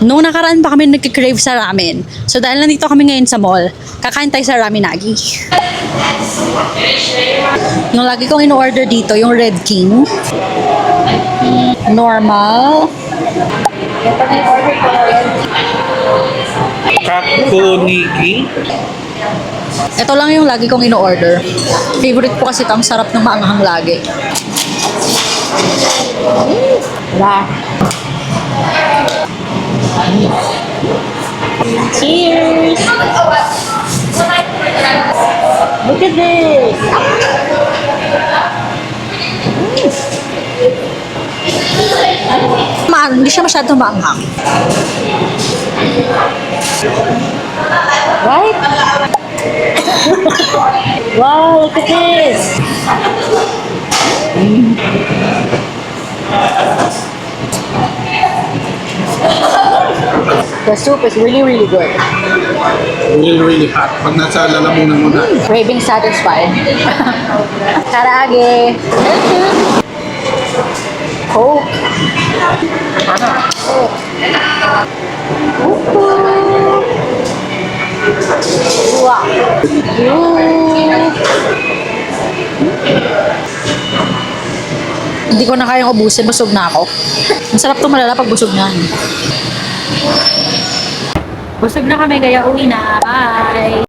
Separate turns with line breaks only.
Noong nakaraan pa kami nagkikrave sa ramen. So dahil nandito kami ngayon sa mall, kakain tayo sa Raminagi. Yung lagi kong in-order dito, yung Red King. Normal. Ito na yung order ko, Red King.
Kakunigi.
Ito lang yung lagi kong in-order. Favorite ko kasi ito, ang sarap ng maanghang lagi. Wow. Cheers! Look at this! Hindi siya masyadong maanghang. Right? Wow, look at this! The soup is really, really good.
Really hot. Pag nasa lalamunan mo na.
Craving satisfied. Karaage. Coke. Wow. Hindi ko na kayang ubusin. Busog na ako. Masarap itong malala pag busog na. Busog na kami, kaya uwi na. Bye!